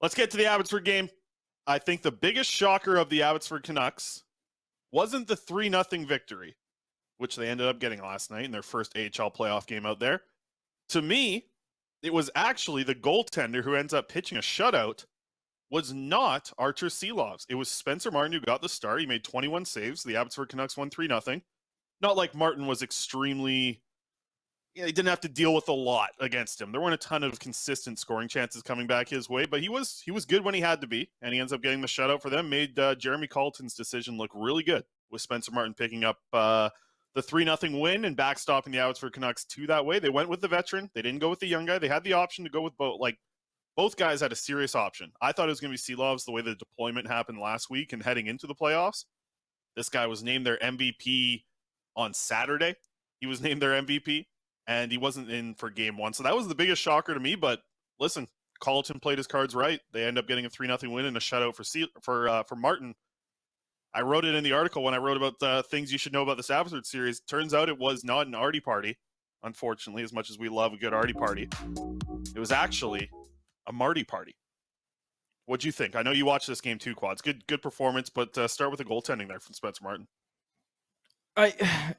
Let's get to the Abbotsford game. I think the biggest shocker of the Abbotsford Canucks wasn't the 3-0 victory, which they ended up getting last night in their first AHL playoff game out there. To me, it was actually the goaltender who ends up pitching a shutout was not Archer Seelovs. It was Spencer Martin who got the start. He made 21 saves. The Abbotsford Canucks won 3-0. Not like Martin was extremely... he didn't have to deal with a lot against him. There weren't a ton of consistent scoring chances coming back his way, but he was good when he had to be, and he ends up getting the shutout for them. Made Jeremy Colleton's decision look really good with Spencer Martin picking up the 3-0 win and backstopping the Abbotsford Canucks to that way. They went with the veteran. They didn't go with the young guy. They had the option to go with both. Both guys had a serious option. I thought it was going to be Seelovs the way the deployment happened last week and heading into the playoffs. This guy was named their MVP on Saturday. He was named their MVP. And he wasn't in for game one. So that was the biggest shocker to me. But listen, Colleton played his cards right. They end up getting a 3-0 win and a shutout for Martin. I wrote it in the article when I wrote about things you should know about this Abbotsford series. Turns out it was not an arty party, unfortunately, as much as we love a good arty party. It was actually a Marty party. What'd you think? I know you watched this game too, Quads. Good performance, but start with the goaltending there from Spencer Martin.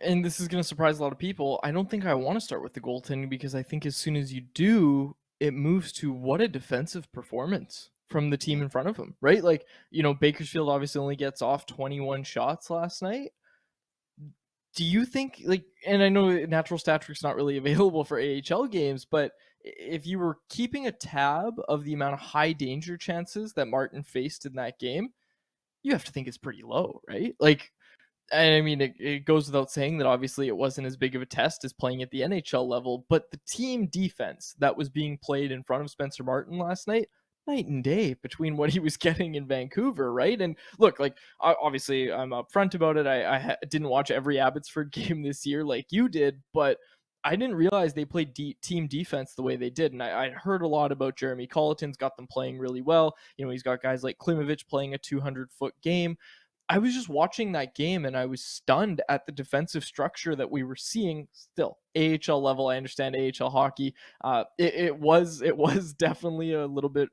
And this is going to surprise a lot of people. I don't think I want to start with the goaltending because I think as soon as you do, it moves to what a defensive performance from the team in front of him, right? Bakersfield obviously only gets off 21 shots last night. Do you think, and I know natural stat trick's not really available for AHL games, but if you were keeping a tab of the amount of high danger chances that Martin faced in that game, you have to think it's pretty low, right? I mean, it goes without saying that obviously it wasn't as big of a test as playing at the NHL level, but the team defense that was being played in front of Spencer Martin last night, night and day between what he was getting in Vancouver, right? And look, obviously I'm upfront about it. I didn't watch every Abbotsford game this year like you did, but I didn't realize they played team defense the way they did. And I heard a lot about Jeremy Colleton's got them playing really well. He's got guys like Klimovich playing a 200-foot game. I was just watching that game and I was stunned at the defensive structure that we were seeing still. AHL level, I understand AHL hockey. It was definitely a little bit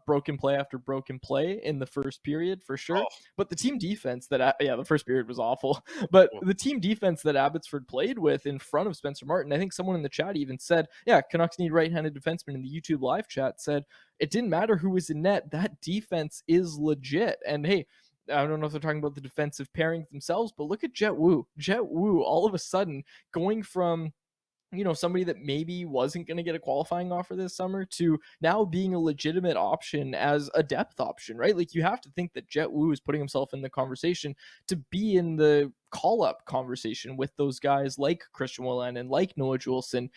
broken play after broken play in the first period for sure. Oh. But the team defense the first period was awful. But the team defense that Abbotsford played with in front of Spencer Martin, I think someone in the chat even said, Canucks need right-handed defensemen in the YouTube live chat said, it didn't matter who was in net. That defense is legit. And hey, I don't know if they're talking about the defensive pairings themselves, but look at Jet Wu. Jet Wu, all of a sudden, going from somebody that maybe wasn't going to get a qualifying offer this summer to now being a legitimate option as a depth option, right? You have to think that Jet Wu is putting himself in the conversation to be in the call-up conversation with those guys like Christian Wallin and like Noah Juleson,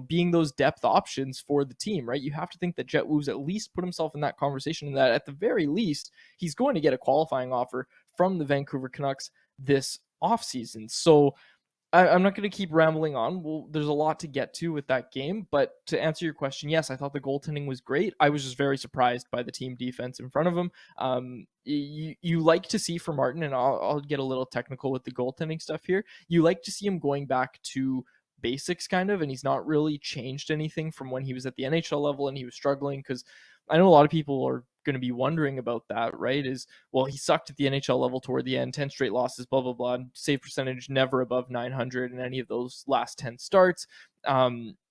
being those depth options for the team, right? You have to think that Jet Wu's at least put himself in that conversation and that at the very least, he's going to get a qualifying offer from the Vancouver Canucks this offseason. So I'm not going to keep rambling on. Well, there's a lot to get to with that game, but to answer your question, yes, I thought the goaltending was great. I was just very surprised by the team defense in front of him. You like to see for Martin, and I'll get a little technical with the goaltending stuff here. You like to see him going back to basics kind of, and he's not really changed anything from when he was at the NHL level and he was struggling, because I know a lot of people are going to be wondering about that, right? He sucked at the NHL level toward the end, 10 straight losses, blah, blah, blah. Save percentage never above 900 in any of those last 10 starts.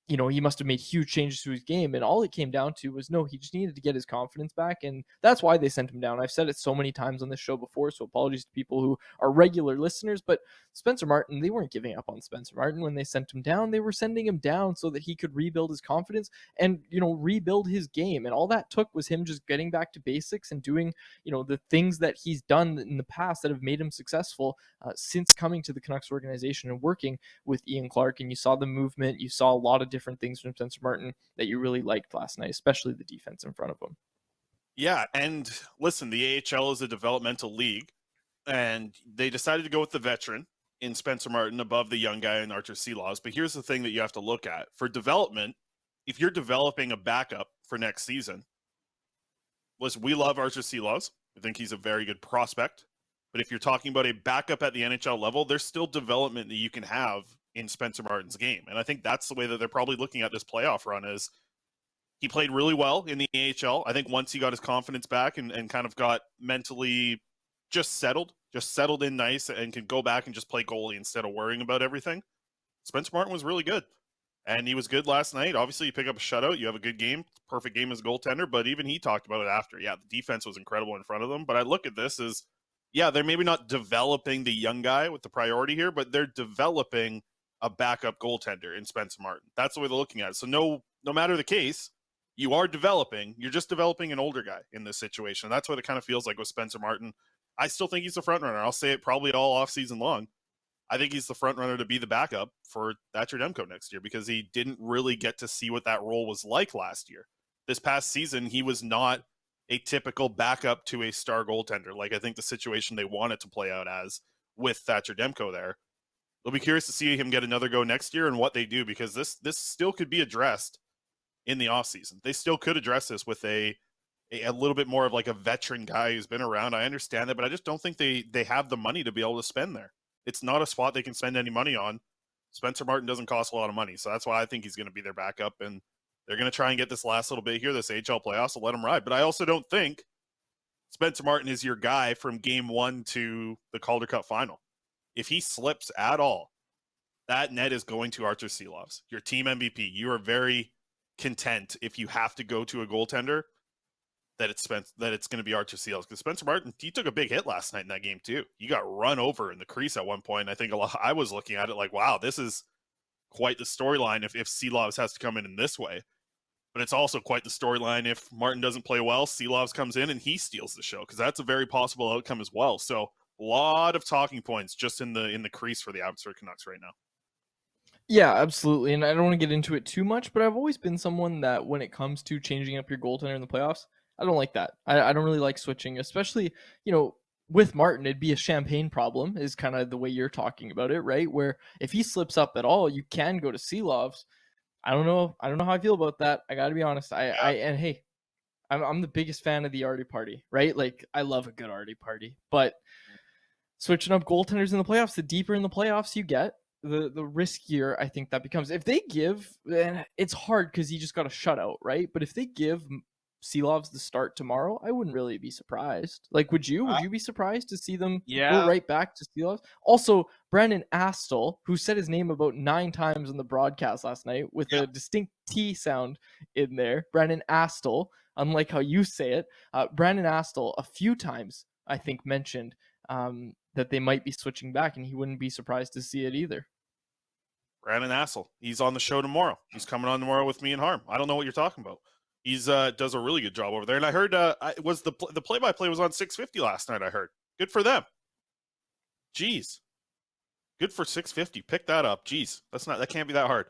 He must have made huge changes to his game. And all it came down to was, no, he just needed to get his confidence back. And that's why they sent him down. I've said it so many times on this show before, so apologies to people who are regular listeners. But Spencer Martin, they weren't giving up on Spencer Martin when they sent him down. They were sending him down so that he could rebuild his confidence and, rebuild his game. And all that took was him just getting back to basics and doing, the things that he's done in the past that have made him successful since coming to the Canucks organization and working with Ian Clark. And you saw the movement. You saw a lot of different things from Spencer Martin that you really liked last night, especially the defense in front of him. Yeah, and listen, the AHL is a developmental league, and they decided to go with the veteran in Spencer Martin above the young guy in Archer Seelovs. But here's the thing that you have to look at. For development, if you're developing a backup for next season, listen, we love Archer Seelovs. I think he's a very good prospect. But if you're talking about a backup at the NHL level, there's still development that you can have in Spencer Martin's game. And I think that's the way that they're probably looking at this playoff run is, He played really well in the AHL. I think once he got his confidence back and kind of got mentally just settled in nice and can go back and just play goalie instead of worrying about everything. Spencer Martin was really good. And he was good last night. Obviously, you pick up a shutout. You have a good game. Perfect game as a goaltender. But even he talked about it after. Yeah, the defense was incredible in front of them. But I look at this as, yeah, they're maybe not developing the young guy with the priority here, but they're developing a backup goaltender in Spencer Martin. That's the way they're looking at it. So no matter the case, you are developing. You're just developing an older guy in this situation. That's what it kind of feels like with Spencer Martin. I still think he's the front runner. I'll say it probably all offseason long. I think he's the front runner to be the backup for Thatcher Demko next year because he didn't really get to see what that role was like last year. This past season, he was not a typical backup to a star goaltender. Like I think the situation they want it to play out as with Thatcher Demko there. We'll be curious to see him get another go next year and what they do because this still could be addressed in the offseason. They still could address this with a little bit more of like a veteran guy who's been around. I understand that, but I just don't think they have the money to be able to spend there. It's not a spot they can spend any money on. Spencer Martin doesn't cost a lot of money, so that's why I think he's going to be their backup, and they're going to try and get this last little bit here, this AHL playoffs, to let him ride. But I also don't think Spencer Martin is your guy from game 1 to the Calder Cup final. If he slips at all, that net is going to Artur Silovs, your team MVP. You are very content if you have to go to a goaltender that it's going to be Artur Silovs, because Spencer Martin, he took a big hit last night in that game too. He got run over in the crease at one point. I think I was looking at it like, wow, this is quite the storyline if Silovs has to come in this way. But it's also quite the storyline if Martin doesn't play well, Silovs comes in and he steals the show, because that's a very possible outcome as well. So a lot of talking points just in the crease for the Abbotsford Canucks right now. Yeah, absolutely. And I don't want to get into it too much, but I've always been someone that when it comes to changing up your goaltender in the playoffs, I don't like that. I don't really like switching, especially, with Martin, it'd be a champagne problem is kind of the way you're talking about it, right? Where if he slips up at all, you can go to Silovs. I don't know how I feel about that. I got to be honest. And hey, I'm the biggest fan of the Artie party, right? Like I love a good Artie party, but switching up goaltenders in the playoffs, the deeper in the playoffs you get, the riskier I think that becomes. If they give, and it's hard because he just got a shutout, right? But if they give Silovs the start tomorrow, I wouldn't really be surprised. Like, would you? Would you be surprised to see them go right back to Silovs? Also, Brandon Astle, who said his name about 9 times in the broadcast last night with a distinct T sound in there. Brandon Astle, unlike how you say it, Brandon Astle a few times I think mentioned that they might be switching back, and he wouldn't be surprised to see it either. Brandon Astle, he's on the show tomorrow. He's coming on tomorrow with me and Harm. I don't know what you're talking about. He's does a really good job over there. And I heard was the play-by-play was on 650 last night, I heard. Good for them. Jeez. Good for 650. Pick that up. Jeez. That can't be that hard.